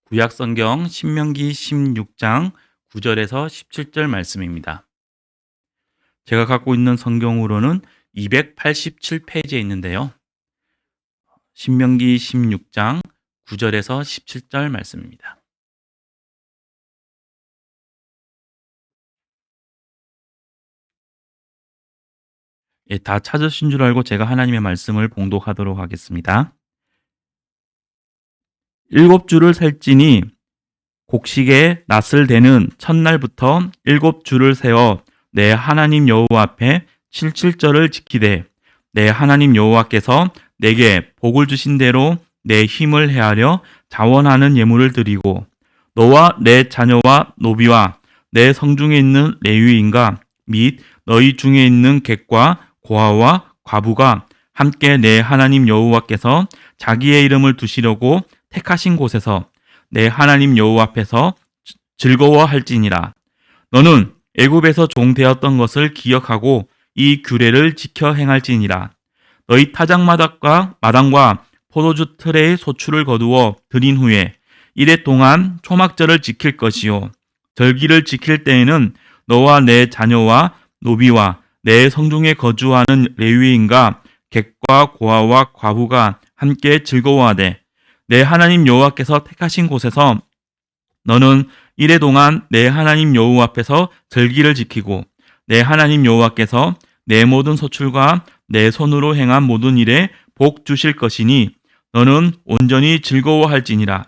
구약성경 신명기 16장 9절에서 17절 말씀입니다. 제가 갖고 있는 성경으로는 287페이지에 있는데요. 신명기 16장 9절에서 17절 말씀입니다. 다 찾으신 줄 알고 제가 하나님의 말씀을 봉독하도록 하겠습니다. 7주를 셀지니 곡식에 낫을 대는 첫날부터 7주를 세어 내 하나님 여호와 앞에 77절을 지키되 내 하나님 여호와께서 내게 복을 주신 대로 내 힘을 헤아려 자원하는 예물을 드리고 너와 내 자녀와 노비와 내 성중에 있는 레위인과 및 너희 중에 있는 객과 고아와 과부가 함께 내 하나님 여호와께서 자기의 이름을 두시려고 택하신 곳에서 내 하나님 여호와 앞에서 즐거워할지니라. 너는 애굽에서 종되었던 것을 기억하고 이 규례를 지켜 행할지니라. 너희 타작마당과 포도주 틀의 소출을 거두어 드린 후에 이래 동안 초막절을 지킬 것이요 절기를 지킬 때에는 너와 내 자녀와 노비와 내 성중에 거주하는 레위인과 객과 고아와 과부가 함께 즐거워하되 내 하나님 여호와께서 택하신 곳에서 너는 이래 동안 내 하나님 여호와 앞에서 절기를 지키고 내 하나님 여호와께서 내 모든 소출과 내 손으로 행한 모든 일에 복 주실 것이니 너는 온전히 즐거워할지니라.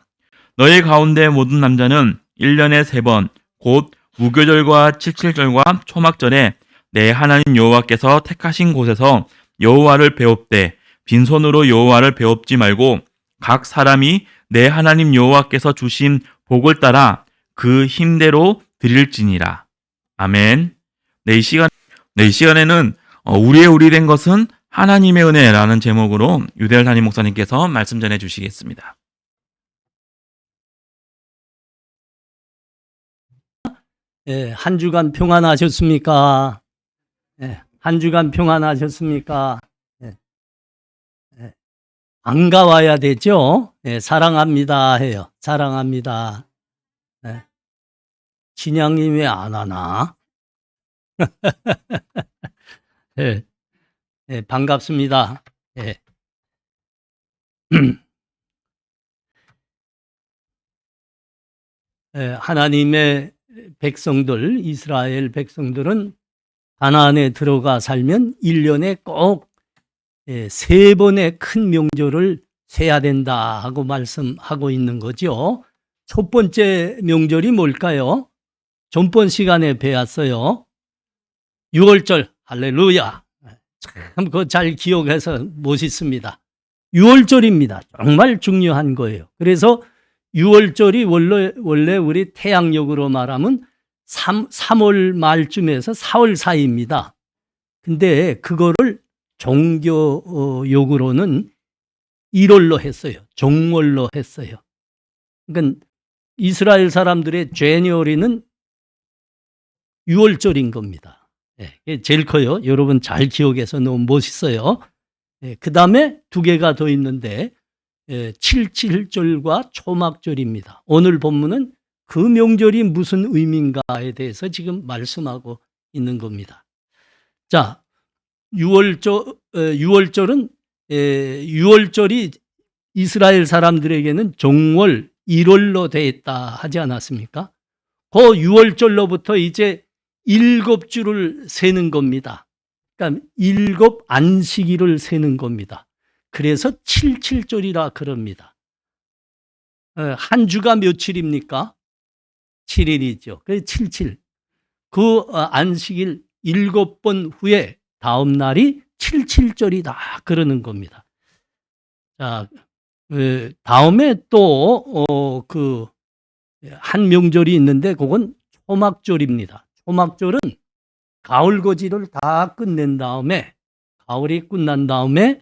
너의 가운데 모든 남자는 1년에 3번 곧 무교절과 칠칠절과 초막절에 내 하나님 여호와께서 택하신 곳에서 여호와를 배웁되 빈손으로 여호와를 배웁지 말고 각 사람이 내 하나님 여호와께서 주신 복을 따라 그 힘대로 드릴지니라. 아멘. 이 시간에는 우리의 된 것은 하나님의 은혜라는 제목으로 유대열 담임 목사님께서 말씀 전해 주시겠습니다. 한 주간 평안하셨습니까? 한 주간 평안하셨습니까? 반가워야 되죠? 사랑합니다 해요. 사랑합니다. 진양님 왜 안 하나? 반갑습니다. 하나님의 백성들, 이스라엘 백성들은 가나안에 들어가 살면 1년에 꼭 3번의 큰 명절을 세야 된다 하고 말씀하고 있는 거죠. 첫 번째 명절이 뭘까요? 전번 시간에 배웠어요. 6월절, 할렐루야. 참 그거 잘 기억해서 멋있습니다. 6월절입니다. 정말 중요한 거예요. 그래서 6월절이 원래 우리 태양력으로 말하면 3월 말쯤에서 4월 사이입니다. 근데 그거를 종교욕으로는 1월로 했어요. 정월로 했어요. 그러니까 이스라엘 사람들의 제니어리는 6월절인 겁니다. 제일 커요. 여러분 잘 기억해서 너무 멋있어요. 그 다음에 2개가 더 있는데 77절과 초막절입니다. 오늘 본문은 그 명절이 무슨 의미인가에 대해서 지금 말씀하고 있는 겁니다. 자, 6월절은 6월절이 이스라엘 사람들에게는 정월 1월로 되어 있다 하지 않았습니까? 그 6월절로부터 이제 7주를 세는 겁니다. 그러니까 7 안식일을 세는 겁니다. 그래서 77절이라 그럽니다. 한 주가 며칠입니까? 7일이죠. 그래서 77. 그 안식일 7번 후에 다음 날이 77절이다 그러는 겁니다. 자, 다음에 또 한 명절이 있는데 그건 초막절입니다. 초막절은 가을거지를 다 끝낸 다음에 가을이 끝난 다음에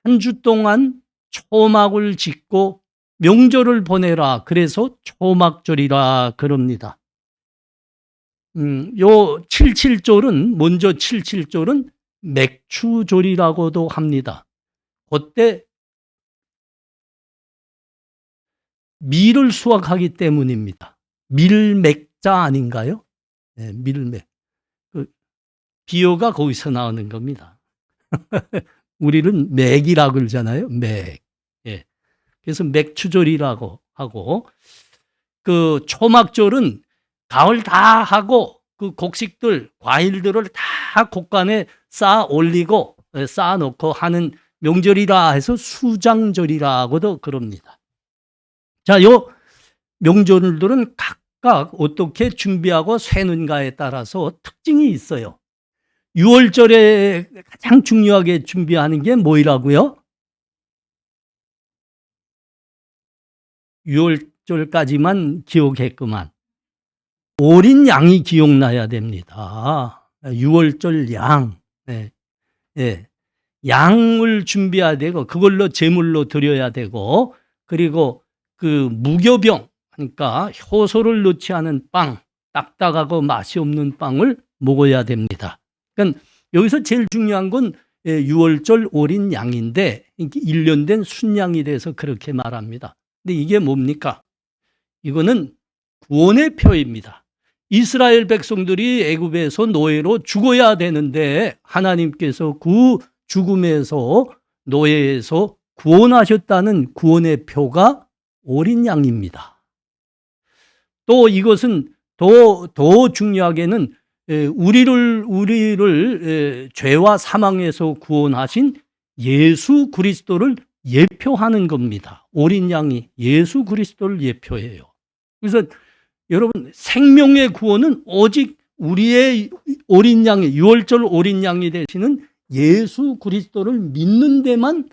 한 주 동안 초막을 짓고 명절을 보내라. 그래서 초막절이라 그럽니다. 요 77절은 먼저 77절은 맥추절이라고도 합니다. 그때 밀을 수확하기 때문입니다. 밀맥자 아닌가요? 네, 밀맥. 비유가 거기서 나오는 겁니다. 우리는 맥이라고 그러잖아요. 맥. 예. 그래서 맥추절이라고 하고, 그 초막절은 가을 다 하고 그 곡식들, 과일들을 다 곡간에 쌓아 올리고 쌓아 놓고 하는 명절이라 해서 수장절이라고도 그럽니다. 자, 요 명절들은 각각 어떻게 준비하고 세는가에 따라서 특징이 있어요. 6월절에 가장 중요하게 준비하는 게 뭐이라고요? 6월절까지만 기억했구만. 어린 양이 기억나야 됩니다. 6월절 양. 네. 네. 양을 준비해야 되고 그걸로 제물로 드려야 되고, 그리고 그 무교병, 그러니까 효소를 넣지 않은 빵, 딱딱하고 맛이 없는 빵을 먹어야 됩니다. 그러니까 여기서 제일 중요한 건 6월절 어린 양인데 1년 된 순양이 돼서 그렇게 말합니다. 근데 이게 뭡니까? 이거는 구원의 표입니다. 이스라엘 백성들이 애굽에서 노예로 죽어야 되는데 하나님께서 그 죽음에서 노예에서 구원하셨다는 구원의 표가 어린 양입니다. 또 이것은 더 중요하게는 우리를 죄와 사망에서 구원하신 예수 그리스도를 예표하는 겁니다. 어린 양이 예수 그리스도를 예표해요. 그래서 여러분, 생명의 구원은 오직 우리의 어린 양이, 6월절 어린 양이 되시는 예수 그리스도를 믿는 데만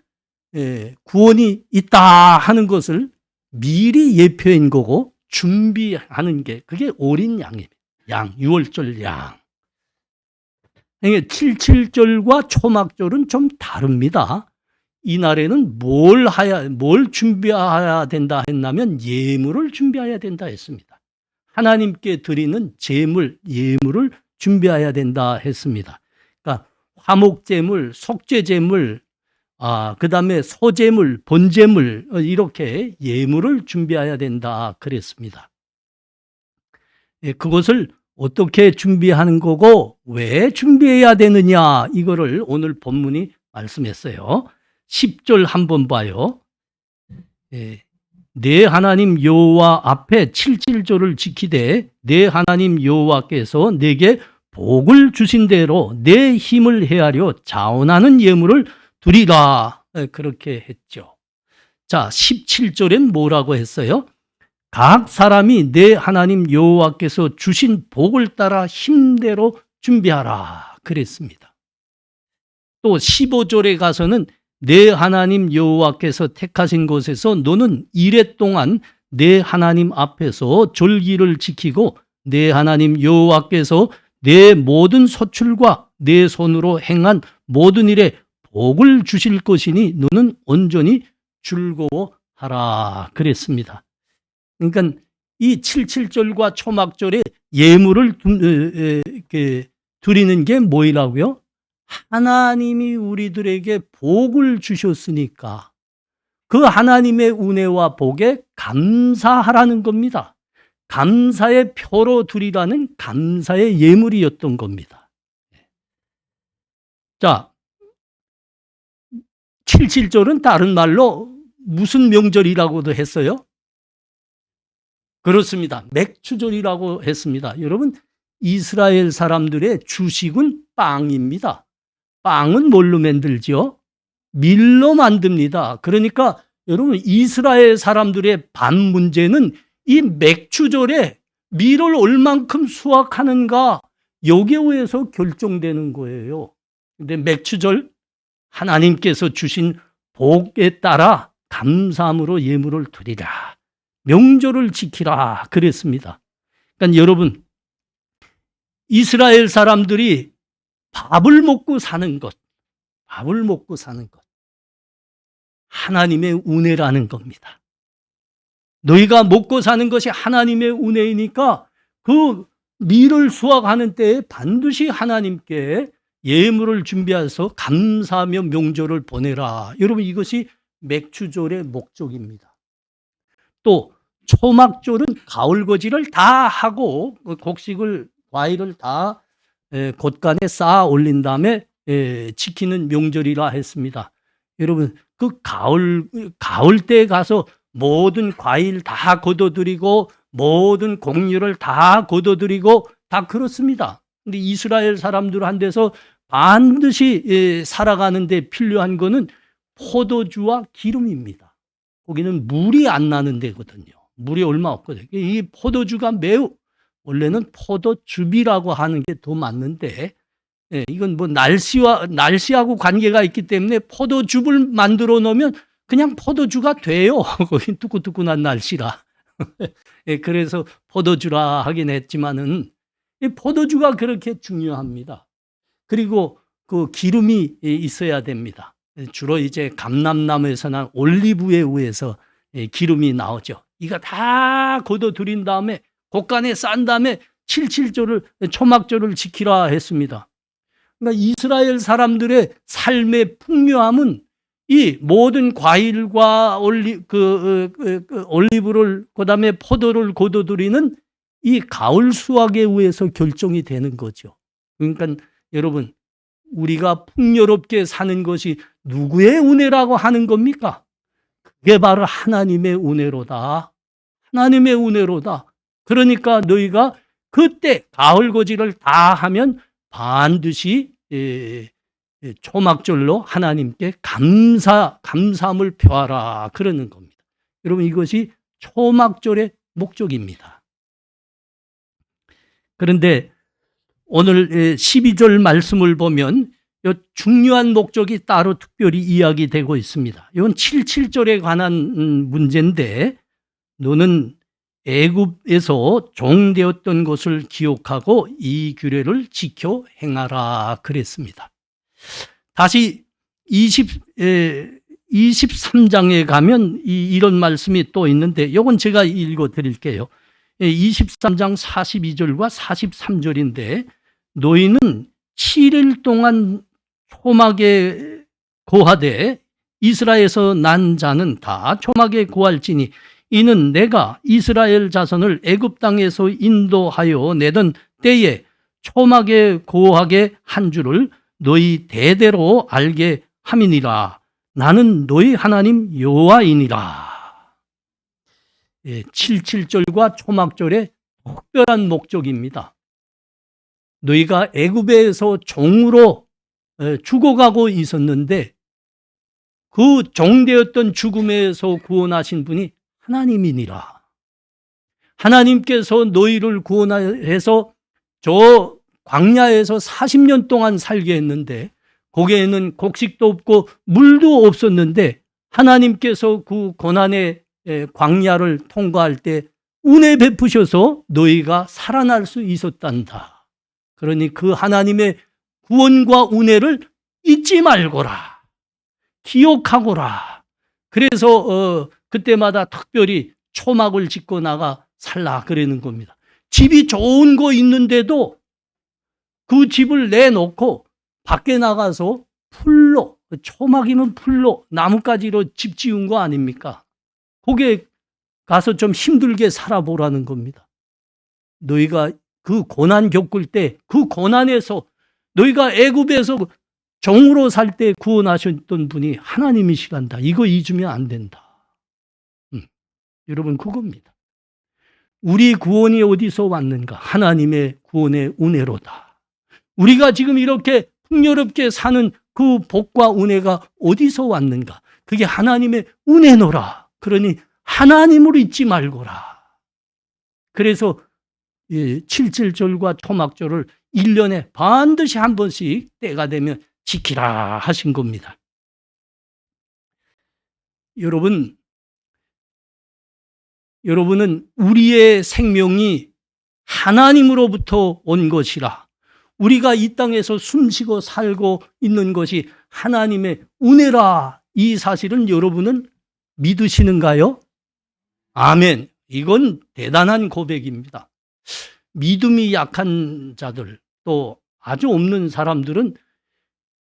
구원이 있다 하는 것을 미리 예표한 거고 준비하는 게 그게 어린 양입니다. 양, 6월절 양. 77절과 초막절은 좀 다릅니다. 이날에는 뭘 준비해야 된다 했냐면 예물을 준비해야 된다 했습니다. 하나님께 드리는 제물, 예물을 준비해야 된다 했습니다. 그러니까 화목제물, 속죄제물, 그 다음에 소제물, 번제물, 이렇게 예물을 준비해야 된다 그랬습니다. 그것을 어떻게 준비하는 거고 왜 준비해야 되느냐, 이거를 오늘 본문이 말씀했어요. 10절 한번 봐요. 내 하나님 여호와 앞에 77조를 지키되 내 하나님 여호와께서 내게 복을 주신 대로 내 힘을 헤아려 자원하는 예물을 드리라. 그렇게 했죠. 자, 17절엔 뭐라고 했어요? 각 사람이 내 하나님 여호와께서 주신 복을 따라 힘대로 준비하라 그랬습니다. 또 15절에 가서는 내 하나님 여호와께서 택하신 곳에서 너는 이레 동안 내 하나님 앞에서 절기를 지키고 내 하나님 여호와께서 내 모든 소출과 내 손으로 행한 모든 일에 복을 주실 것이니 너는 온전히 즐거워하라 그랬습니다. 그러니까 이 77절과 초막절에 예물을 드리는 게 뭐이라고요? 하나님이 우리들에게 복을 주셨으니까 그 하나님의 은혜와 복에 감사하라는 겁니다. 감사의 표로 드리라는 감사의 예물이었던 겁니다. 자, 77절은 다른 말로 무슨 명절이라고도 했어요? 그렇습니다. 맥추절이라고 했습니다. 여러분, 이스라엘 사람들의 주식은 빵입니다. 빵은 뭘로 만들죠? 밀로 만듭니다. 그러니까 여러분, 이스라엘 사람들의 반 문제는 이 맥추절에 밀을 얼만큼 수확하는가, 여기에 의해서 결정되는 거예요. 근데 맥추절, 하나님께서 주신 복에 따라 감사함으로 예물을 드리라, 명절을 지키라 그랬습니다. 그러니까 여러분, 이스라엘 사람들이 밥을 먹고 사는 것, 하나님의 은혜라는 겁니다. 너희가 먹고 사는 것이 하나님의 은혜이니까 그 밀을 수확하는 때에 반드시 하나님께 예물을 준비해서 감사하며 명절을 보내라. 여러분, 이것이 맥추절의 목적입니다. 또 초막절은 가을거지를 다 하고 그 곡식을 과일을 다 곳간에 쌓아 올린 다음에 지키는 명절이라 했습니다. 여러분 그 가을 때 가서 모든 과일 다 걷어들이고 모든 곡류를 다 걷어들이고 다 그렇습니다. 근데 이스라엘 사람들한테서 반드시 살아가는데 필요한 거는 포도주와 기름입니다. 거기는 물이 안 나는 데거든요. 물이 얼마 없거든요. 이 포도주가 매우 원래는 포도즙이라고 하는 게 더 맞는데 이건 뭐 날씨하고 관계가 있기 때문에 포도즙을 만들어 놓으면 그냥 포도주가 돼요. 거긴 뜨끈뜨끈한 날씨라. 그래서 포도주라 하긴 했지만은 이 포도주가 그렇게 중요합니다. 그리고 그 기름이 있어야 됩니다. 주로 이제 감람나무에서 난 올리브에 의해서 기름이 나오죠. 이거 다 걷어들인 다음에 곳간에 싼 다음에 초막절을 지키라 했습니다. 그러니까 이스라엘 사람들의 삶의 풍요함은 이 모든 과일과 올리브를 그다음에 포도를 걷어들이는 이 가을 수확에 의해서 결정이 되는 거죠. 그러니까 여러분 우리가 풍요롭게 사는 것이 누구의 은혜라고 하는 겁니까? 그게 바로 하나님의 은혜로다. 하나님의 은혜로다. 그러니까 너희가 그때 가을거지를 다 하면 반드시 초막절로 하나님께 감사함을 표하라 그러는 겁니다. 여러분 이것이 초막절의 목적입니다. 그런데 오늘 12절 말씀을 보면 중요한 목적이 따로 특별히 이야기되고 있습니다. 이건 7절에 관한 문제인데 너는 애굽에서 종되었던 것을 기억하고 이 규례를 지켜 행하라 그랬습니다. 다시 23장에 가면 이런 말씀이 또 있는데 이건 제가 읽어 드릴게요. 23장 42절과 43절인데 너희는 7일 동안 초막에 거하되 이스라엘에서 난 자는 다 초막에 거할지니 이는 내가 이스라엘 자손을 애굽 땅에서 인도하여 내던 때에 초막에 거하게 한 줄을 너희 대대로 알게 함이니라. 나는 너희 하나님 여호와이니라. 77절과 초막절의 특별한 목적입니다. 너희가 애굽에서 종으로 죽어가고 있었는데 그 종되었던 죽음에서 구원하신 분이 하나님이니라. 하나님께서 너희를 구원해서 저 광야에서 40년 동안 살게 했는데 거기에는 곡식도 없고 물도 없었는데 하나님께서 그 고난의 광야를 통과할 때 은혜 베푸셔서 너희가 살아날 수 있었단다. 그러니 그 하나님의 구원과 은혜를 잊지 말거라. 기억하거라. 그래서 그때마다 특별히 초막을 짓고 나가 살라 그러는 겁니다. 집이 좋은 거 있는데도 그 집을 내놓고 밖에 나가서 풀로, 초막이면 풀로 나뭇가지로 집 지은 거 아닙니까? 거기에 가서 좀 힘들게 살아보라는 겁니다. 너희가 그 고난 겪을 때 그 고난에서 너희가 애굽에서 종으로 살 때 구원하셨던 분이 하나님이시란다. 이거 잊으면 안 된다. 여러분 그겁니다. 우리 구원이 어디서 왔는가? 하나님의 구원의 은혜로다. 우리가 지금 이렇게 풍요롭게 사는 그 복과 은혜가 어디서 왔는가? 그게 하나님의 은혜노라. 그러니 하나님을 잊지 말거라. 그래서 77절과 초막절을 1년에 반드시 한 번씩 때가 되면 지키라 하신 겁니다. 여러분은 우리의 생명이 하나님으로부터 온 것이라 우리가 이 땅에서 숨쉬고 살고 있는 것이 하나님의 은혜라 이 사실은 여러분은 믿으시는가요? 아멘. 이건 대단한 고백입니다. 믿음이 약한 자들 또 아주 없는 사람들은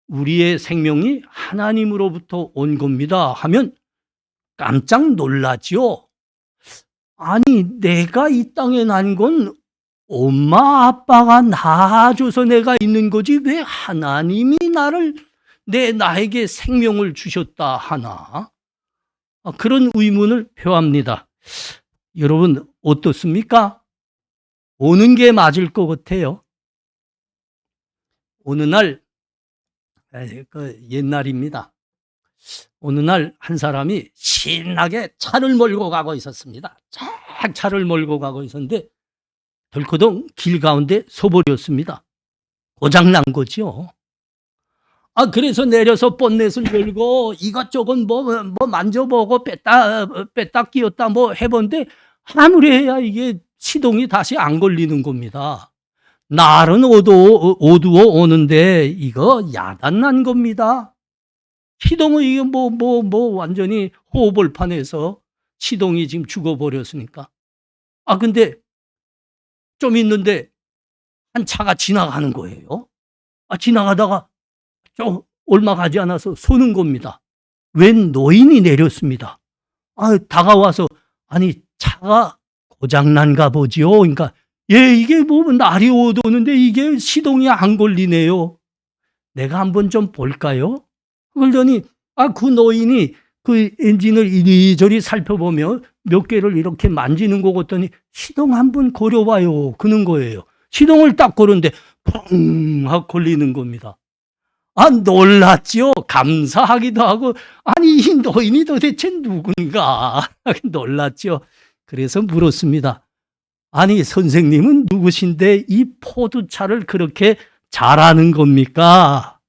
우리의 생명이 하나님으로부터 온 겁니다 하면 깜짝 놀라지요. 아니, 내가 이 땅에 난 건 엄마 아빠가 낳아줘서 내가 있는 거지 왜 하나님이 나에게 생명을 주셨다 하나? 그런 의문을 표합니다. 여러분 어떻습니까? 오는 게 맞을 것 같아요. 어느 날, 옛날입니다. 어느 날 한 사람이 신나게 차를 몰고 가고 있었습니다. 차를 몰고 가고 있었는데 덜커덩 길 가운데 서버렸습니다. 고장난 거죠. 그래서 내려서 본넷을 열고 이것저것 뭐 만져보고 뺐다 끼웠다 뭐 해본데 아무리 해야 이게 시동이 다시 안 걸리는 겁니다. 날은 어두워 오는데 이거 야단난 겁니다. 시동은 이게 완전히 호흡을판에서 시동이 지금 죽어버렸으니까. 근데 좀 있는데 한 차가 지나가는 거예요. 지나가다가 좀 얼마 가지 않아서 쏘는 겁니다. 웬 노인이 내렸습니다. 다가와서 차가 고장난가 보지요. 그러니까 이게 날이 어두웠는데 이게 시동이 안 걸리네요. 내가 한번 좀 볼까요? 그러더니 그 노인이 그 엔진을 이리저리 살펴보며 몇 개를 이렇게 만지는 거 같더니 시동 한번 걸어봐요. 그는 거예요. 시동을 딱 걸었는데 펑 하고 걸리는 겁니다. 놀랐죠. 감사하기도 하고 이 노인이 도대체 누군가 놀랐죠. 그래서 물었습니다. 선생님은 누구신데 이 포도차를 그렇게 잘하는 겁니까?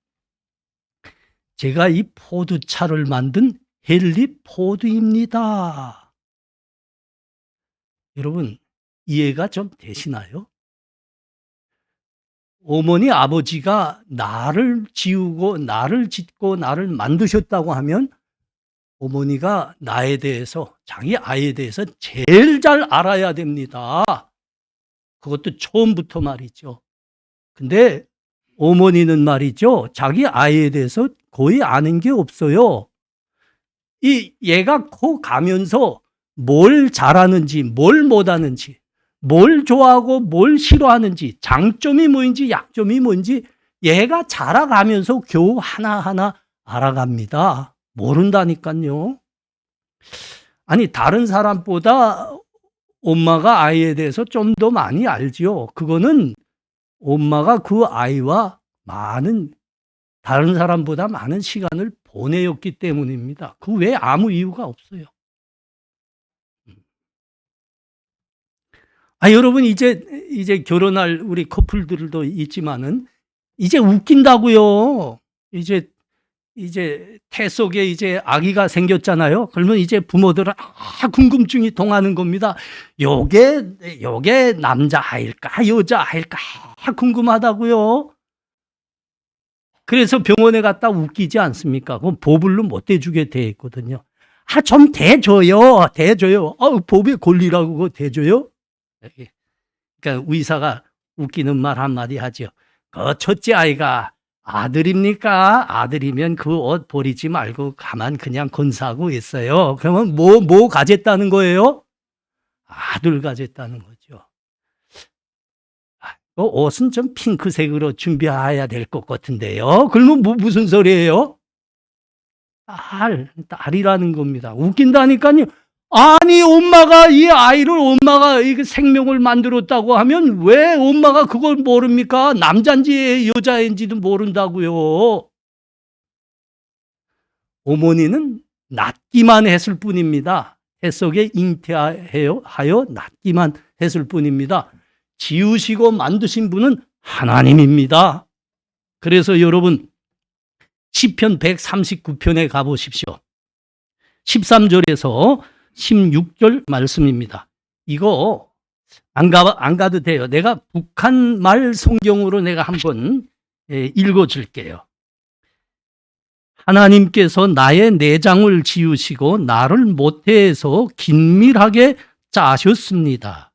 제가 이 포도차를 만든 헨리 포드입니다. 여러분 이해가 좀 되시나요? 어머니 아버지가 나를 지우고 나를 짓고 나를 만드셨다고 하면 어머니가 나에 대해서 자기 아이에 대해서 제일 잘 알아야 됩니다. 그것도 처음부터 말이죠. 근데 어머니는 말이죠. 자기 아이에 대해서 거의 아는 게 없어요. 얘가 커 가면서 뭘 잘하는지 뭘 못하는지 뭘 좋아하고 뭘 싫어하는지 장점이 뭐인지 약점이 뭔지 얘가 자라가면서 겨우 하나하나 알아갑니다. 모른다니까요. 다른 사람보다 엄마가 아이에 대해서 좀 더 많이 알지요. 그거는 엄마가 그 아이와 다른 사람보다 많은 시간을 보내었기 때문입니다. 그 외에 아무 이유가 없어요. 여러분 이제 결혼할 우리 커플들도 있지만은 이제 웃긴다고요. 이제 태 속에 이제 아기가 생겼잖아요. 그러면 이제 부모들은 궁금증이 동하는 겁니다. 요게 남자아일까 여자아일까 궁금하다고요. 그래서 병원에 갔다 웃기지 않습니까? 그럼 보불로 못 대주게 돼 있거든요. 좀 대줘요. 보배 권리라고 그거 대줘요? 그러니까 의사가 웃기는 말 한마디 하죠. 첫째 아이가 아들입니까? 아들이면 그 옷 버리지 말고 가만 그냥 건사하고 있어요. 그러면 뭐 가졌다는 거예요? 아들 가졌다는 거죠. 옷은 좀 핑크색으로 준비해야 될 것 같은데요. 그러면 무슨 소리예요? 딸이라는 겁니다. 웃긴다니까요. 엄마가 이 아이를 엄마가 생명을 만들었다고 하면 왜 엄마가 그걸 모릅니까? 남자인지 여자인지도 모른다고요. 어머니는 낳기만 했을 뿐입니다. 태 속에 잉태하여 낳기만 했을 뿐입니다. 지으시고 만드신 분은 하나님입니다. 그래서 여러분 시편 139편에 가보십시오. 13절에서 16절 말씀입니다. 이거 안 가도 돼요. 내가 북한 말 성경으로 내가 한번 읽어줄게요. 하나님께서 나의 내장을 지으시고 나를 모태에서 긴밀하게 짜셨습니다.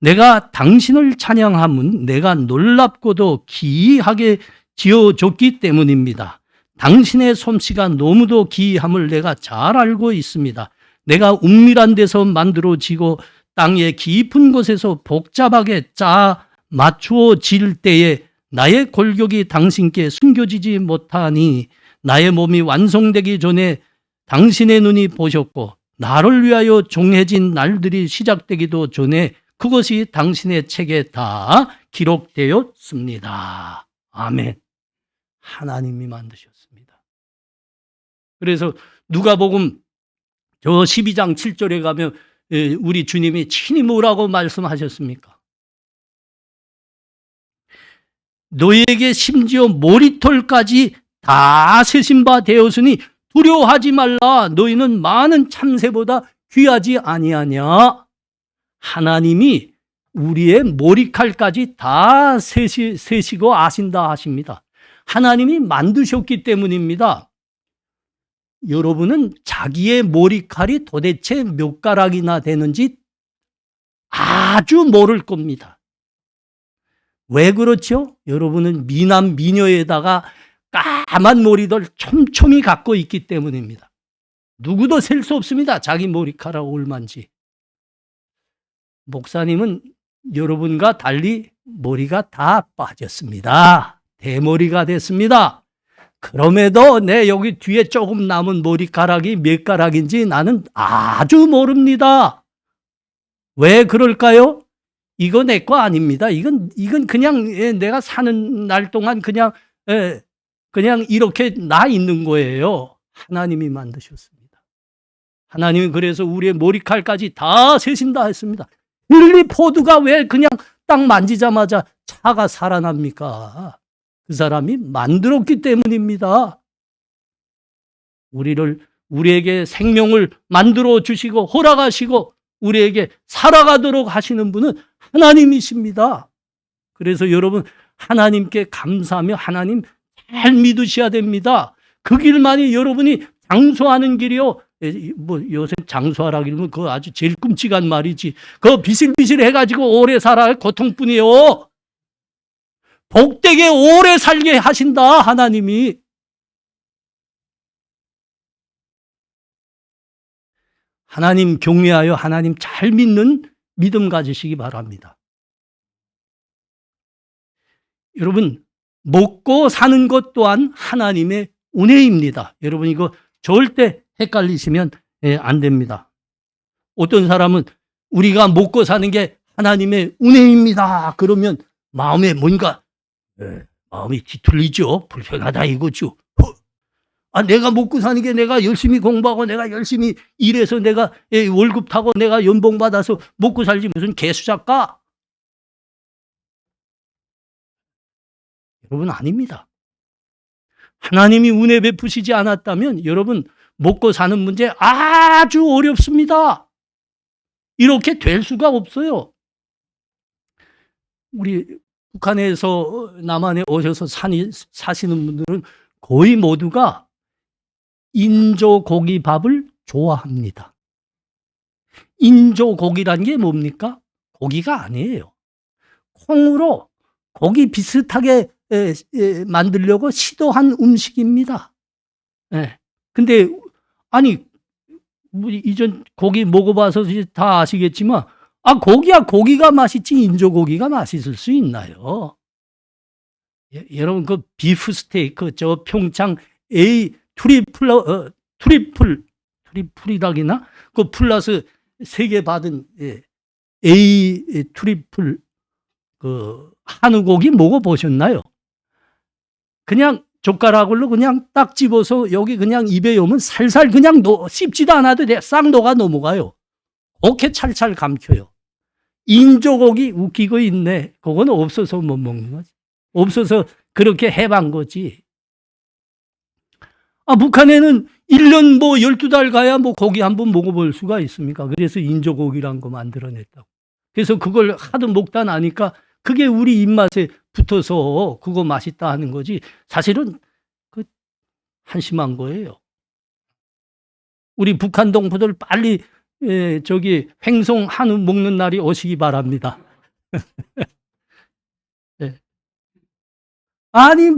내가 당신을 찬양함은 내가 놀랍고도 기이하게 지어졌기 때문입니다. 당신의 솜씨가 너무도 기이함을 내가 잘 알고 있습니다. 내가 은밀한 데서 만들어지고 땅의 깊은 곳에서 복잡하게 짜 맞추어질 때에 나의 골격이 당신께 숨겨지지 못하니 나의 몸이 완성되기 전에 당신의 눈이 보셨고 나를 위하여 정해진 날들이 시작되기도 전에 그것이 당신의 책에 다 기록되었습니다. 아멘. 하나님이 만드셨습니다. 그래서 누가복음 저 12장 7절에 가면 우리 주님이 친히 뭐라고 말씀하셨습니까? 너희에게 심지어 머리털까지 다 세신 바 되었으니 두려워하지 말라. 너희는 많은 참새보다 귀하지 아니하냐. 하나님이 우리의 머리칼까지 다 세시고 아신다 하십니다. 하나님이 만드셨기 때문입니다. 여러분은 자기의 머리칼이 도대체 몇 가락이나 되는지 아주 모를 겁니다. 왜 그렇죠? 여러분은 미남 미녀에다가 까만 머리들 촘촘히 갖고 있기 때문입니다. 누구도 셀 수 없습니다. 자기 머리카락 얼마인지. 목사님은 여러분과 달리 머리가 다 빠졌습니다. 대머리가 됐습니다. 그럼에도 내 여기 뒤에 조금 남은 머리카락이 몇 가락인지 나는 아주 모릅니다. 왜 그럴까요? 이거 내 거 아닙니다. 이건 그냥 내가 사는 날 동안 그냥 이렇게 나 있는 거예요. 하나님이 만드셨습니다. 하나님이 그래서 우리의 머리칼까지 다 세신다 했습니다. 헨리 포드가 왜 그냥 딱 만지자마자 차가 살아납니까? 그 사람이 만들었기 때문입니다. 우리에게 생명을 만들어 주시고 허락하시고 우리에게 살아가도록 하시는 분은 하나님이십니다. 그래서 여러분 하나님께 감사하며 하나님 잘 믿으셔야 됩니다. 그 길만이 여러분이 장수하는 길이요. 뭐 요새 장수하라 그러면 그거 아주 제일 끔찍한 말이지. 그거 비실비실 해가지고 오래 살아야 고통뿐이에요. 복되게 오래 살게 하신다 하나님이. 하나님 경외하여 하나님 잘 믿는 믿음 가지시기 바랍니다. 여러분 먹고 사는 것 또한 하나님의 은혜입니다. 여러분 이거 절대 헷갈리시면 안 됩니다. 어떤 사람은 우리가 먹고 사는 게 하나님의 은혜입니다. 그러면 마음에 뭔가 마음이 뒤틀리죠. 불편하다 이거죠. 내가 먹고 사는 게 내가 열심히 공부하고 내가 열심히 일해서 내가 월급 타고 내가 연봉 받아서 먹고 살지 무슨 개수작가? 여러분 아닙니다. 하나님이 은혜 베푸시지 않았다면 여러분 먹고 사는 문제 아주 어렵습니다. 이렇게 될 수가 없어요. 우리 북한에서 남한에 오셔서 사시는 분들은 거의 모두가 인조고기밥을 좋아합니다. 인조고기란 게 뭡니까? 고기가 아니에요. 콩으로 고기 비슷하게 만들려고 시도한 음식입니다. 근데 아니 이전 고기 먹어봐서 다 아시겠지만 고기가 맛있지 인조고기가 맛있을 수 있나요? 여러분 그 비프 스테이크 저 평창 A 트리플이라기나 그 플러스 3개 받은 A 트리플 그 한우고기 먹어보셨나요? 그냥 젓가락으로 그냥 딱 집어서 여기 그냥 입에 오면 살살 그냥 씹지도 않아도 싹 녹아 넘어가요. 그렇게 찰찰 감켜요. 인조고기 웃기고 있네. 그건 없어서 못 먹는 거지. 없어서 그렇게 해본 거지. 북한에는 1년 12달 가야 고기 한번 먹어볼 수가 있습니까? 그래서 인조고기란 거 만들어냈다고. 그래서 그걸 하도 먹다 나니까 그게 우리 입맛에 붙어서 그거 맛있다 하는 거지. 사실은 한심한 거예요. 우리 북한 동포들 빨리 횡성 한우 먹는 날이 오시기 바랍니다. 아니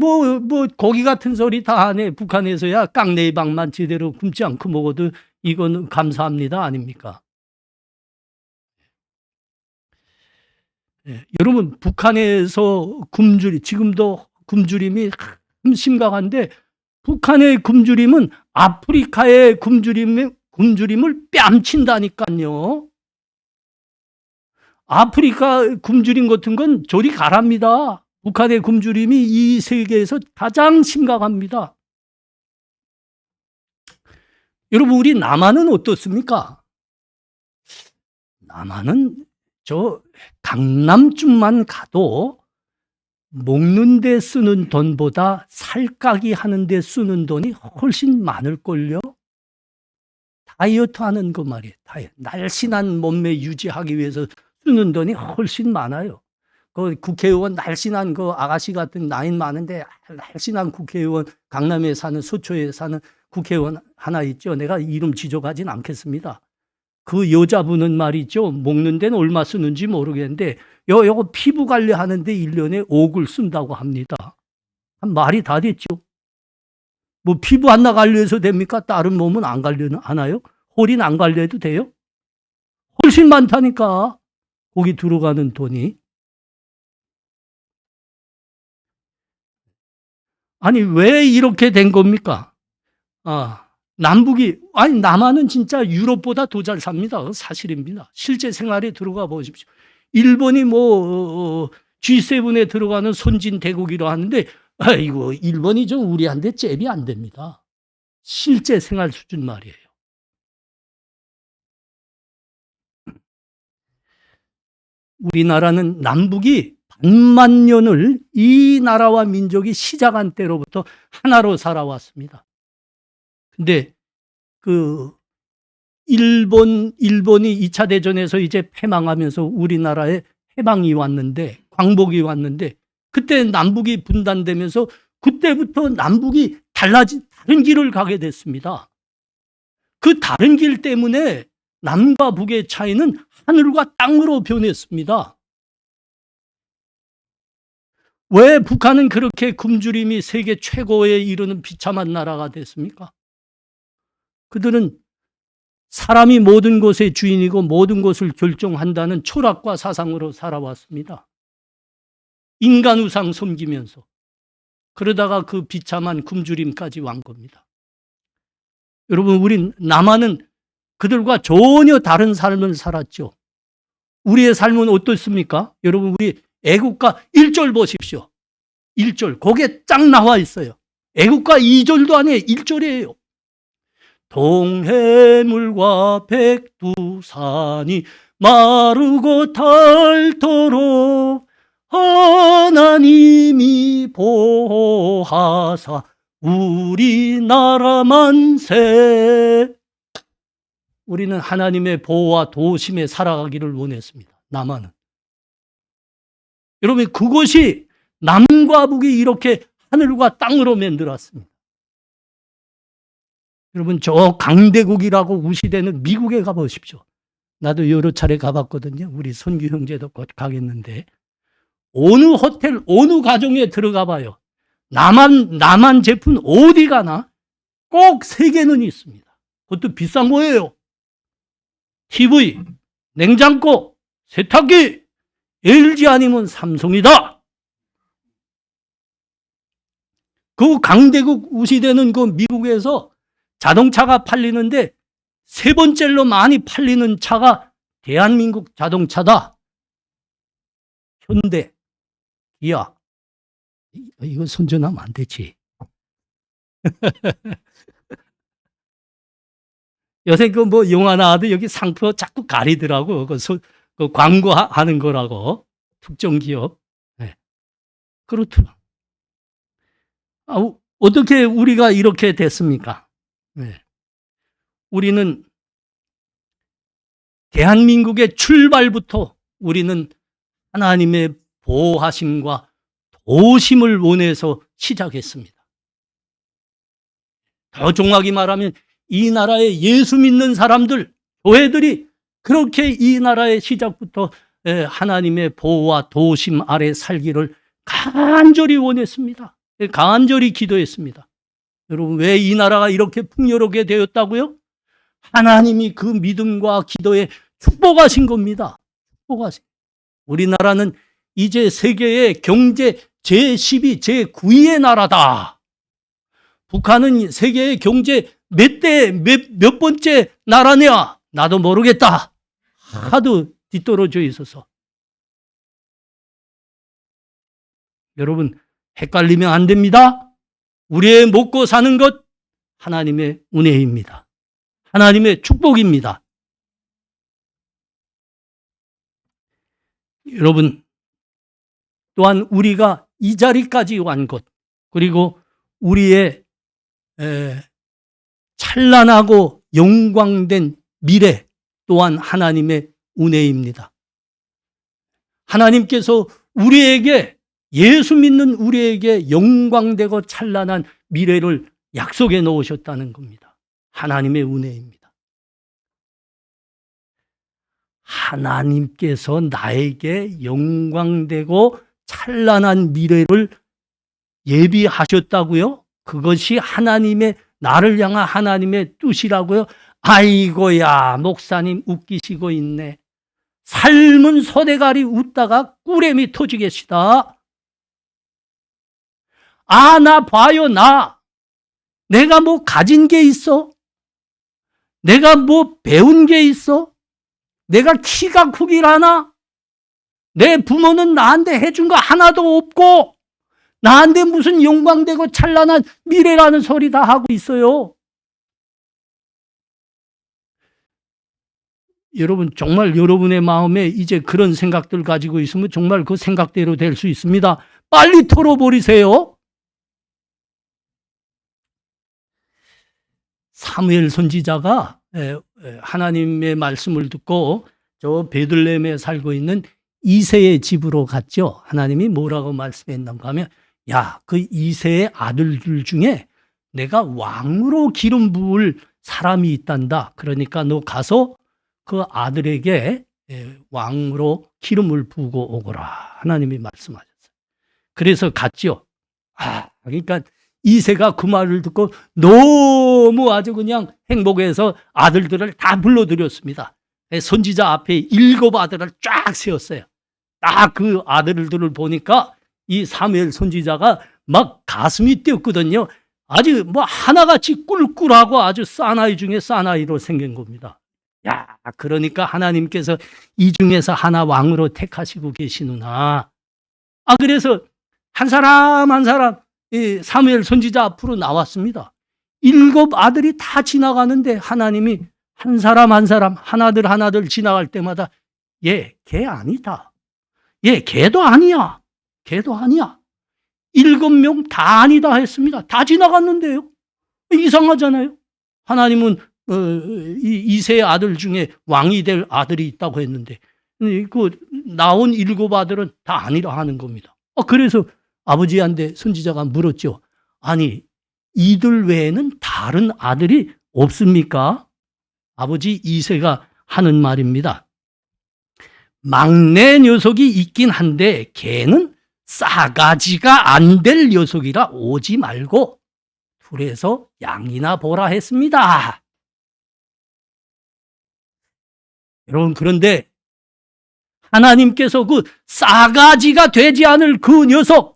고기 같은 소리 다 하네. 북한에서야 깡내방만 제대로 굶지 않고 먹어도 이거는 감사합니다 아닙니까? 여러분, 북한에서 굶주림, 지금도 굶주림이 참 심각한데, 북한의 굶주림은 아프리카의 굶주림을 뺨친다니까요. 아프리카 굶주림 같은 건 저리 가랍니다. 북한의 굶주림이 이 세계에서 가장 심각합니다. 여러분, 우리 남한은 어떻습니까? 남한은 저 강남쯤만 가도 먹는 데 쓰는 돈보다 살까기 하는 데 쓰는 돈이 훨씬 많을걸요? 다이어트 하는 거 말이에요. 날씬한 몸매 유지하기 위해서 쓰는 돈이 훨씬 많아요. 그 국회의원 날씬한 그 아가씨 같은 나이 많은데 날씬한 국회의원, 강남에 사는, 서초에 사는 국회의원 하나 있죠. 내가 이름 지적하진 않겠습니다. 그 여자분은 말이죠. 먹는 데는 얼마 쓰는지 모르겠는데 요거 피부 관리하는데 1년에 5억을 쓴다고 합니다. 말이 다 됐죠. 뭐 피부 하나 관리해서 됩니까? 다른 몸은 안 관리하나요? 허리는 안 관리해도 돼요? 훨씬 많다니까. 거기 들어가는 돈이. 아니, 왜 이렇게 된 겁니까? 남한은 진짜 유럽보다 더 잘 삽니다. 사실입니다. 실제 생활에 들어가 보십시오. 일본이 G7에 들어가는 선진 대국이라 하는데, 이거 일본이 좀 우리한테 잽이 안 됩니다. 실제 생활 수준 말이에요. 우리나라는 남북이 반만 년을 이 나라와 민족이 시작한 때로부터 하나로 살아왔습니다. 근데 일본이 2차 대전에서 이제 패망하면서 우리나라에 해방이 왔는데, 광복이 왔는데, 그때 남북이 분단되면서 그때부터 남북이 다른 길을 가게 됐습니다. 그 다른 길 때문에 남과 북의 차이는 하늘과 땅으로 변했습니다. 왜 북한은 그렇게 굶주림이 세계 최고에 이르는 비참한 나라가 됐습니까? 그들은 사람이 모든 것의 주인이고 모든 것을 결정한다는 철학과 사상으로 살아왔습니다. 인간 우상 섬기면서. 그러다가 그 비참한 굶주림까지 완 겁니다. 여러분, 우린 남한은 그들과 전혀 다른 삶을 살았죠. 우리의 삶은 어떻습니까? 여러분, 우리 애국가 1절 보십시오. 1절. 거기에 쫙 나와 있어요. 애국가 2절도 아니에요. 1절이에요. 동해물과 백두산이 마르고 닳도록 하나님이 보호하사 우리나라 만세. 우리는 하나님의 보호와 도심에 살아가기를 원했습니다. 남한은. 여러분, 그것이 남과 북이 이렇게 하늘과 땅으로 만들었습니다. 여러분, 저 강대국이라고 우시대는 미국에 가보십시오. 나도 여러 차례 가봤거든요. 우리 선규 형제도 곧 가겠는데, 어느 호텔, 어느 가정에 들어가 봐요. 남한 제품 어디 가나 꼭 3개는 있습니다. 그것도 비싼 거예요. TV, 냉장고, 세탁기, LG 아니면 삼성이다. 그 강대국 우시대는 그 미국에서 자동차가 팔리는데 3번째로 많이 팔리는 차가 대한민국 자동차다. 현대, 기아. 이거 선전하면 안 되지. 요새 그 영화 나와도 여기 상표 자꾸 가리더라고. 그 광고하는 거라고. 특정 기업. 네. 그렇더라. 어떻게 우리가 이렇게 됐습니까? 네. 우리는 대한민국의 출발부터 우리는 하나님의 보호하심과 도심을 원해서 시작했습니다. 더 정확히 말하면 이 나라의 예수 믿는 사람들, 교회들이 그렇게 이 나라의 시작부터 하나님의 보호와 도심 아래 살기를 간절히 원했습니다. 간절히 기도했습니다. 여러분, 왜 이 나라가 이렇게 풍요롭게 되었다고요? 하나님이 그 믿음과 기도에 축복하신 겁니다. 축복하신. 우리나라는 이제 세계의 경제 제12, 제9위의 나라다. 북한은 세계의 경제 몇 번째 나라냐? 나도 모르겠다. 하도 뒤떨어져 있어서. 여러분, 헷갈리면 안 됩니다. 우리의 먹고 사는 것 하나님의 은혜입니다. 하나님의 축복입니다. 여러분, 또한 우리가 이 자리까지 완 것, 그리고 우리의 찬란하고 영광된 미래 또한 하나님의 은혜입니다. 하나님께서 우리에게, 예수 믿는 우리에게 영광되고 찬란한 미래를 약속해 놓으셨다는 겁니다. 하나님의 은혜입니다. 하나님께서 나에게 영광되고 찬란한 미래를 예비하셨다고요? 그것이 나를 향한 하나님의 뜻이라고요? 아이고야, 목사님 웃기시고 있네. 삶은 소대가리 웃다가 꿀엠이 터지겠시다. 나 봐요, 내가 뭐 가진 게 있어? 내가 뭐 배운 게 있어? 내가 키가 크길 하나? 내 부모는 나한테 해준 거 하나도 없고 나한테 무슨 영광되고 찬란한 미래라는 소리 다 하고 있어요. 여러분, 정말 여러분의 마음에 이제 그런 생각들 가지고 있으면 정말 그 생각대로 될 수 있습니다. 빨리 털어버리세요. 사무엘 선지자가 하나님의 말씀을 듣고 저 베들레헴에 살고 있는 이새의 집으로 갔죠. 하나님이 뭐라고 말씀했는가 하면, 야, 그 이새의 아들들 중에 내가 왕으로 기름 부을 사람이 있단다. 그러니까 너 가서 그 아들에게 왕으로 기름을 부고 오거라. 하나님이 말씀하셨어요. 그래서 갔죠. 그러니까 이새가 그 말을 듣고 너무 아주 그냥 행복해서 아들들을 다 불러들였습니다. 선지자 앞에 7 아들을 쫙 세웠어요. 딱 그 아들들을 보니까 이 사무엘 선지자가 막 가슴이 뛰었거든요. 아주 뭐 하나같이 꿀꿀하고 아주 사나이 중에 사나이로 생긴 겁니다. 야, 그러니까 하나님께서 이 중에서 하나 왕으로 택하시고 계시누나. 그래서 한 사람 한 사람 이 사무엘 선지자 앞으로 나왔습니다. 7 아들이 다 지나가는데 하나님이 한 사람 한 사람 하나들 지나갈 때마다 걔 아니다. 걔도 아니야. 7명 다 아니다 했습니다. 다 지나갔는데요. 이상하잖아요. 하나님은 이세의 아들 중에 왕이 될 아들이 있다고 했는데 그 나온 7 아들은 다 아니라 하는 겁니다. 그래서 아버지한테 선지자가 물었죠. 아니, 이들 외에는 다른 아들이 없습니까? 아버지 이새가 하는 말입니다. 막내 녀석이 있긴 한데 걔는 싸가지가 안 될 녀석이라 오지 말고 둘에서 양이나 보라 했습니다. 여러분, 그런데 하나님께서 그 싸가지가 되지 않을 그 녀석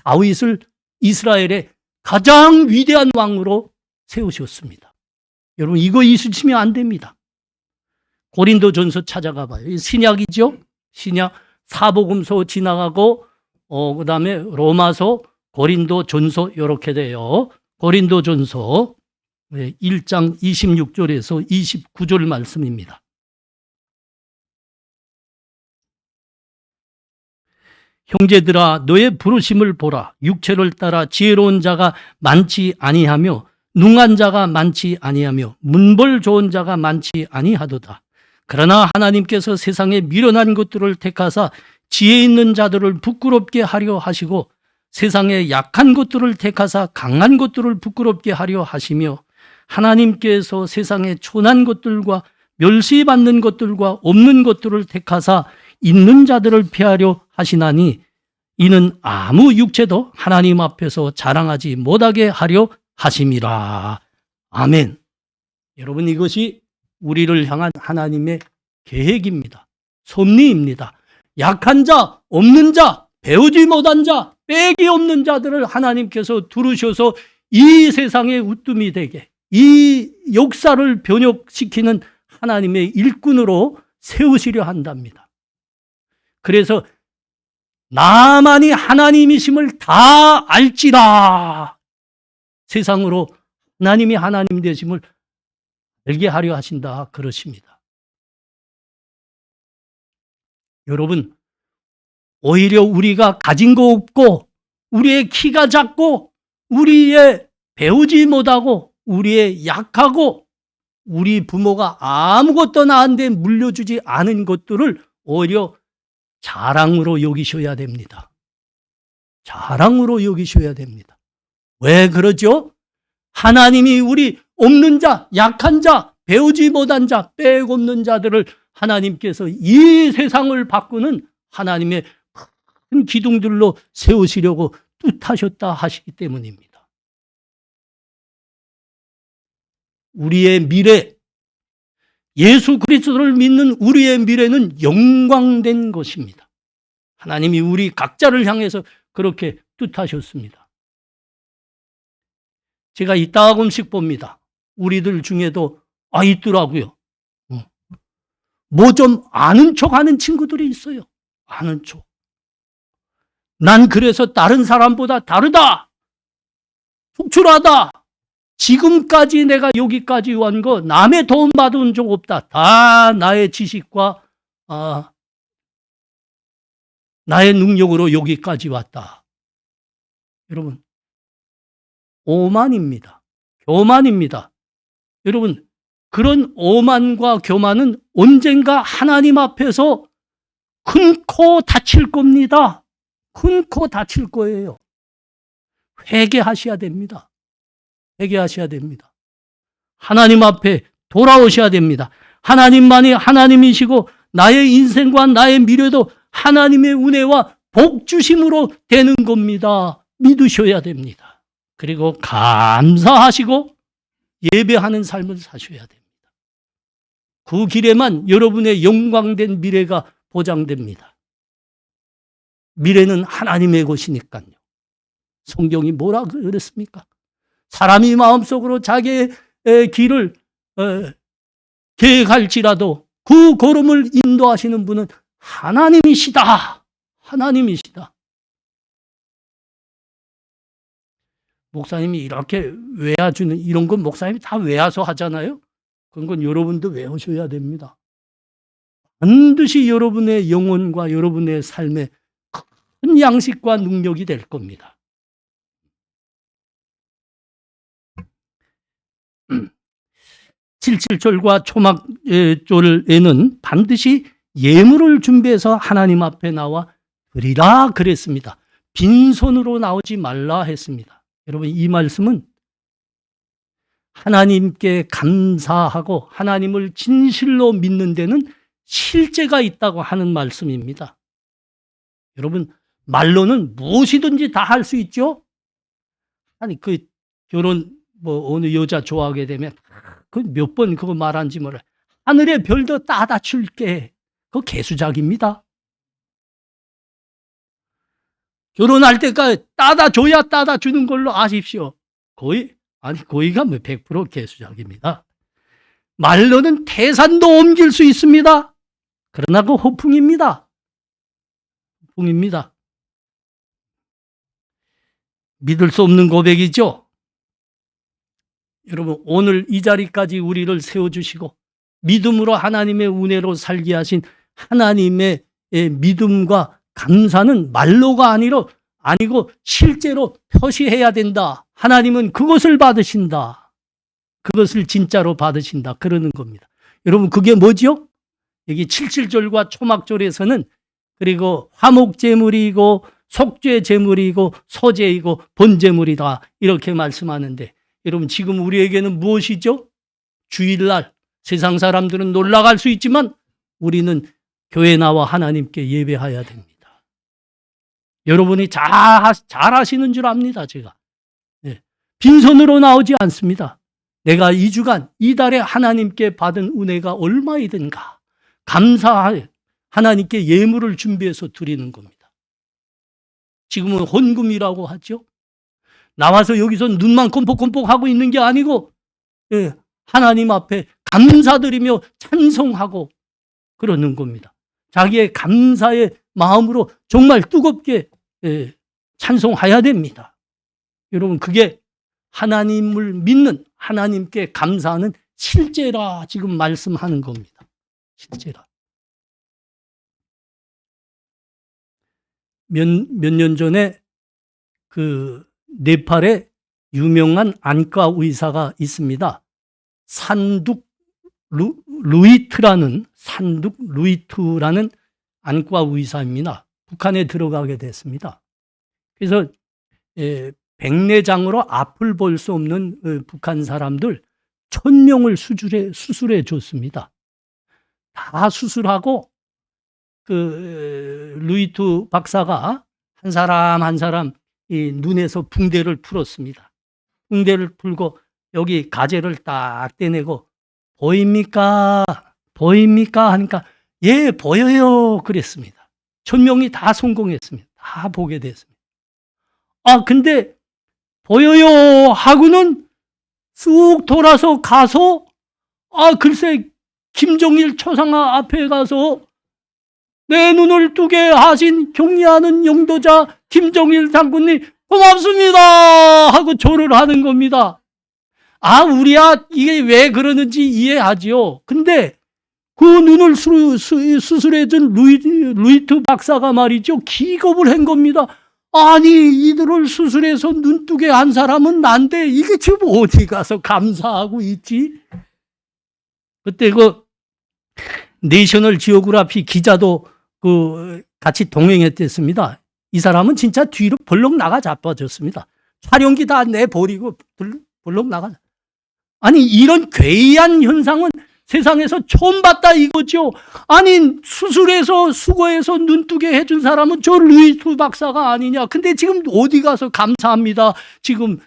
다윗을 이스라엘의 가장 위대한 왕으로 세우셨습니다. 여러분, 이거 잊으시면 안 됩니다. 고린도전서 찾아가 봐요. 신약이죠. 신약 사복음서 지나가고 그다음에 로마서, 고린도전서 이렇게 돼요. 고린도전서 1장 26절에서 29절 말씀입니다. 형제들아, 너의 부르심을 보라. 육체를 따라 지혜로운 자가 많지 아니하며 능한 자가 많지 아니하며 문벌 좋은 자가 많지 아니하도다. 그러나 하나님께서 세상에 미련한 것들을 택하사 지혜 있는 자들을 부끄럽게 하려 하시고 세상에 약한 것들을 택하사 강한 것들을 부끄럽게 하려 하시며 하나님께서 세상에 초난 것들과 멸시받는 것들과 없는 것들을 택하사 있는 자들을 피하려 하시나니 이는 아무 육체도 하나님 앞에서 자랑하지 못하게 하려 하심이라. 아멘. 여러분, 이것이 우리를 향한 하나님의 계획입니다. 섭리입니다. 약한 자, 없는 자, 배우지 못한 자, 빽이 없는 자들을 하나님께서 두르셔서 이 세상의 우뜸이 되게, 이 역사를 변혁시키는 하나님의 일꾼으로 세우시려 한답니다. 그래서 나만이 하나님이심을 다 알지라, 세상으로 하나님이 하나님 되심을 알게 하려 하신다, 그러십니다. 여러분, 오히려 우리가 가진 거 없고, 우리의 키가 작고, 우리의 배우지 못하고, 우리의 약하고, 우리 부모가 아무것도 나한테 물려주지 않은 것들을 오히려 자랑으로 여기셔야 됩니다. 자랑으로 여기셔야 됩니다. 왜 그러죠? 하나님이 우리 없는 자, 약한 자, 배우지 못한 자, 빽 없는 자들을 하나님께서 이 세상을 바꾸는 하나님의 큰 기둥들로 세우시려고 뜻하셨다 하시기 때문입니다. 우리의 미래, 예수 그리스도를 믿는 우리의 미래는 영광된 것입니다. 하나님이 우리 각자를 향해서 그렇게 뜻하셨습니다. 제가 이따금씩 봅니다. 우리들 중에도 있더라고요. 뭐 좀 아는 척 하는 친구들이 있어요. 아는 척. 난 그래서 다른 사람보다 다르다, 특출하다, 지금까지 내가 여기까지 온 거 남의 도움 받은 적 없다, 다 나의 지식과 나의 능력으로 여기까지 왔다. 여러분, 오만입니다. 교만입니다. 여러분, 그런 오만과 교만은 언젠가 하나님 앞에서 큰 코 다칠 겁니다. 큰 코 다칠 거예요. 회개하셔야 됩니다. 회개하셔야 됩니다. 하나님 앞에 돌아오셔야 됩니다. 하나님만이 하나님이시고 나의 인생과 나의 미래도 하나님의 은혜와 복 주심으로 되는 겁니다. 믿으셔야 됩니다. 그리고 감사하시고 예배하는 삶을 사셔야 됩니다. 그 길에만 여러분의 영광된 미래가 보장됩니다. 미래는 하나님의 것이니까요. 성경이 뭐라 그랬습니까? 사람이 마음속으로 자기의 길을 계획할지라도 그 걸음을 인도하시는 분은 하나님이시다. 하나님이시다. 목사님이 이렇게 외워주는 이런 건 목사님이 다 외워서 하잖아요. 그런 건 여러분도 외우셔야 됩니다. 반드시 여러분의 영혼과 여러분의 삶에 큰 양식과 능력이 될 겁니다. 77절과 초막절에는 반드시 예물을 준비해서 하나님 앞에 나와 드리라 그랬습니다. 빈손으로 나오지 말라 했습니다. 여러분, 이 말씀은 하나님께 감사하고 하나님을 진실로 믿는 데는 실제가 있다고 하는 말씀입니다. 여러분, 말로는 무엇이든지 다 할 수 있죠? 아니, 결혼, 어느 여자 좋아하게 되면 몇 번 그거 말한지 몰라. 하늘의 별도 따다 줄게. 그거 개수작입니다. 결혼할 때까지 따다 줘야 따다 주는 걸로 아십시오. 거의가 100% 개수작입니다. 말로는 태산도 옮길 수 있습니다. 그러나 그 허풍입니다. 허풍입니다. 믿을 수 없는 고백이죠. 여러분, 오늘 이 자리까지 우리를 세워주시고 믿음으로 하나님의 은혜로 살게 하신 하나님의 믿음과 감사는 말로가 아니고 실제로 표시해야 된다. 하나님은 그것을 받으신다. 그것을 진짜로 받으신다. 그러는 겁니다. 여러분, 그게 뭐죠? 여기 77절과 초막절에서는 그리고 화목제물이고 속죄제물이고 소제이고 번제물이다. 이렇게 말씀하는데, 여러분, 지금 우리에게는 무엇이죠? 주일날 세상 사람들은 놀러갈 수 있지만 우리는 교회 나와 하나님께 예배해야 됩니다. 여러분이 잘 하시는 줄 압니다. 제가 빈손으로 나오지 않습니다. 내가 2주간 이달에 하나님께 받은 은혜가 얼마이든가 감사해 하나님께 예물을 준비해서 드리는 겁니다. 지금은 헌금이라고 하죠. 나와서 여기서 눈만 껌뻑껌뻑 하고 있는 게 아니고 하나님 앞에 감사드리며 찬송하고 그러는 겁니다. 자기의 감사의 마음으로 정말 뜨겁게 찬송해야 됩니다. 여러분, 그게 하나님을 믿는, 하나님께 감사하는 실제라 지금 말씀하는 겁니다. 실제라. 몇 년 전에 그 네팔에 유명한 안과 의사가 있습니다. 산둑 루이트라는 안과 의사입니다. 북한에 들어가게 됐습니다. 그래서 백내장으로 앞을 볼 수 없는 북한 사람들 1000명을 수술해 줬습니다. 다 수술하고 그 루이트 박사가 한 사람 한 사람 이 눈에서 붕대를 풀었습니다. 붕대를 풀고 여기 가제를 딱 떼내고 보입니까? 보입니까? 하니까 예, 보여요. 그랬습니다. 1000명이 다 성공했습니다. 다 보게 됐습니다. 아, 근데 보여요 하고는 쑥 돌아서 가서 글쎄 김정일 초상화 앞에 가서 내 눈을 뜨게 하신 경리하는 용도자 김정일 장군님 고맙습니다 하고 절을 하는 겁니다. 우리야 이게 왜 그러는지 이해하지요. 근데 그 눈을 수술해준 루이트 박사가 말이죠, 기겁을 한 겁니다. 아니, 이들을 수술해서 눈뜨게 한 사람은 난데 이게 지금 어디 가서 감사하고 있지? 그때 그 내셔널 지오그라피 기자도 같이 동행했댔습니다. 이 사람은 진짜 뒤로 벌렁 나가 자빠졌습니다. 촬영기 다 내버리고 벌렁 나가. 아니, 이런 괴이한 현상은 세상에서 처음 봤다 이거죠. 아니, 수술해서 수고해서 눈뜨게 해준 사람은 저 루이트 박사가 아니냐. 근데 지금 어디 가서 감사합니다. 지금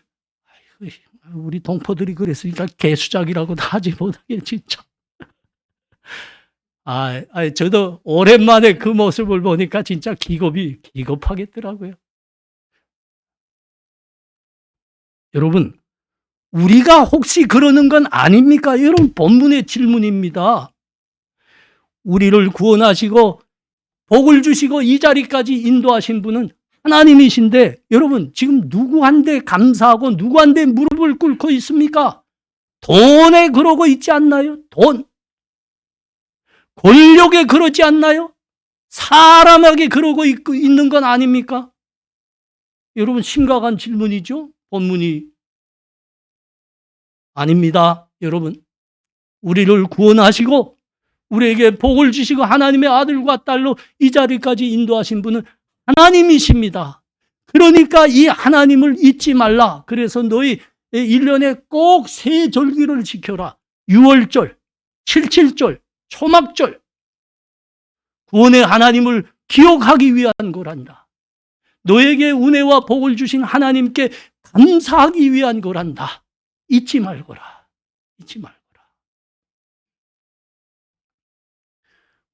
우리 동포들이 그랬으니까 개수작이라고 하지 못하게 진짜. 저도 오랜만에 그 모습을 보니까 진짜 기겁하겠더라고요. 여러분, 우리가 혹시 그러는 건 아닙니까? 여러분, 본문의 질문입니다. 우리를 구원하시고 복을 주시고 이 자리까지 인도하신 분은 하나님이신데, 여러분, 지금 누구한테 감사하고 누구한테 무릎을 꿇고 있습니까? 돈에 그러고 있지 않나요? 돈. 권력에 그러지 않나요? 사람에게 그러고 있는 건 아닙니까? 여러분, 심각한 질문이죠? 본문이. 아닙니다. 여러분, 우리를 구원하시고 우리에게 복을 주시고 하나님의 아들과 딸로 이 자리까지 인도하신 분은 하나님이십니다. 그러니까 이 하나님을 잊지 말라. 그래서 너희 1년에 꼭 세 절기를 지켜라. 유월절, 칠칠절, 초막절. 구원의 하나님을 기억하기 위한 거란다. 너에게 은혜와 복을 주신 하나님께 감사하기 위한 거란다. 잊지 말거라. 잊지 말거라.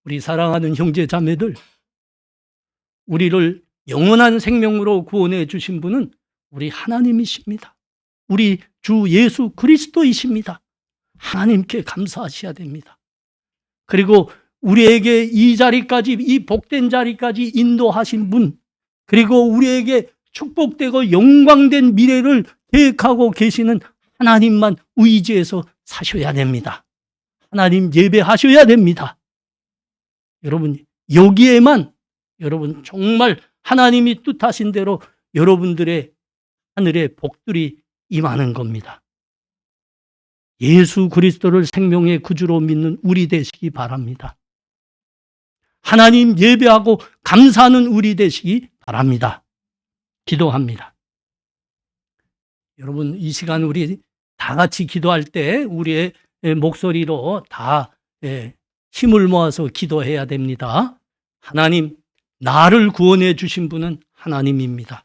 우리 사랑하는 형제 자매들, 우리를 영원한 생명으로 구원해 주신 분은 우리 하나님이십니다. 우리 주 예수 그리스도이십니다. 하나님께 감사하셔야 됩니다. 그리고 우리에게 이 자리까지, 이 복된 자리까지 인도하신 분, 그리고 우리에게 축복되고 영광된 미래를 계획하고 계시는 하나님만 의지해서 사셔야 됩니다. 하나님 예배하셔야 됩니다. 여러분, 여기에만 여러분 정말 하나님이 뜻하신 대로 여러분들의 하늘의 복들이 임하는 겁니다. 예수 그리스도를 생명의 구주로 믿는 우리 되시기 바랍니다. 하나님 예배하고 감사하는 우리 되시기 바랍니다. 기도합니다. 여러분, 이 시간 우리 다 같이 기도할 때 우리의 목소리로 다 힘을 모아서 기도해야 됩니다. 하나님, 나를 구원해 주신 분은 하나님입니다.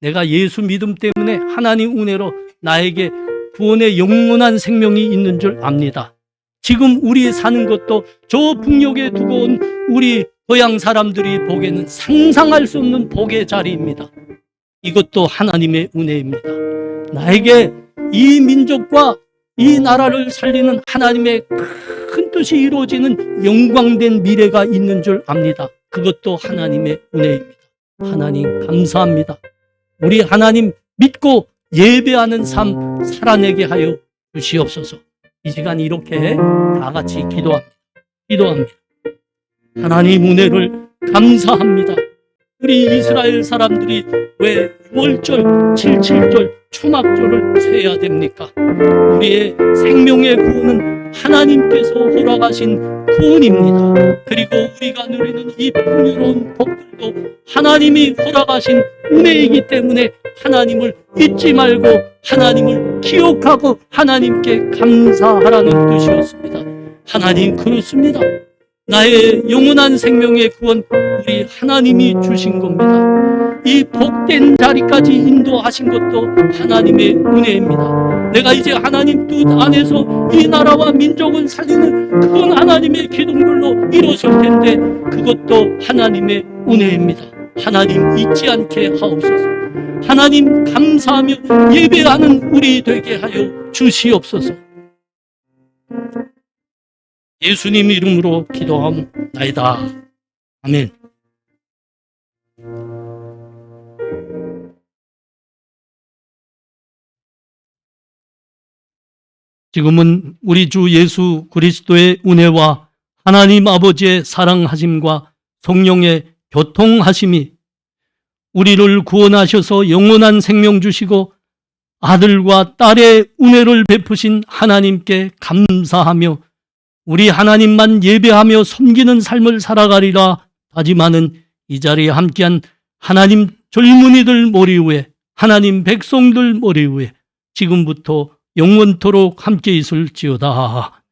내가 예수 믿음 때문에 하나님 은혜로 나에게 구원의 영원한 생명이 있는 줄 압니다. 지금 우리 사는 것도 저 북녘에 두고 온 우리 고향 사람들이 보기에는 상상할 수 없는 복의 자리입니다. 이것도 하나님의 은혜입니다. 나에게 이 민족과 이 나라를 살리는 하나님의 큰 뜻이 이루어지는 영광된 미래가 있는 줄 압니다. 그것도 하나님의 은혜입니다. 하나님 감사합니다. 우리 하나님 믿고 예배하는 삶 살아내게 하여 주시옵소서. 이 시간 이렇게 다 같이 기도합니다. 하나님 은혜를 감사합니다. 우리 이스라엘 사람들이 왜 6월절, 77절, 초막절을 세야 됩니까? 우리의 생명의 구원은 하나님께서 허락하신 구원입니다. 그리고 우리가 누리는 이 풍요로운 복들도 하나님이 허락하신 은혜이기 때문에 하나님을 잊지 말고 하나님을 기억하고 하나님께 감사하라는 뜻이었습니다. 하나님 그렇습니다. 나의 영원한 생명의 구원 우리 하나님이 주신 겁니다. 이 복된 자리까지 인도하신 것도 하나님의 은혜입니다. 내가 이제 하나님 뜻 안에서 이 나라와 민족을 살리는 큰 하나님의 기둥들로 일어설 텐데 그것도 하나님의 은혜입니다. 하나님 잊지 않게 하옵소서. 하나님 감사하며 예배하는 우리 되게 하여 주시옵소서. 예수님 이름으로 기도하옵나이다. 아멘. 지금은 우리 주 예수 그리스도의 은혜와 하나님 아버지의 사랑하심과 성령의 교통하심이 우리를 구원하셔서 영원한 생명 주시고 아들과 딸의 은혜를 베푸신 하나님께 감사하며 우리 하나님만 예배하며 섬기는 삶을 살아가리라 다짐하는 이 자리에 함께한 하나님 젊은이들 머리 위에 하나님 백성들 머리 위에 지금부터 영원토록 함께 있을지어다.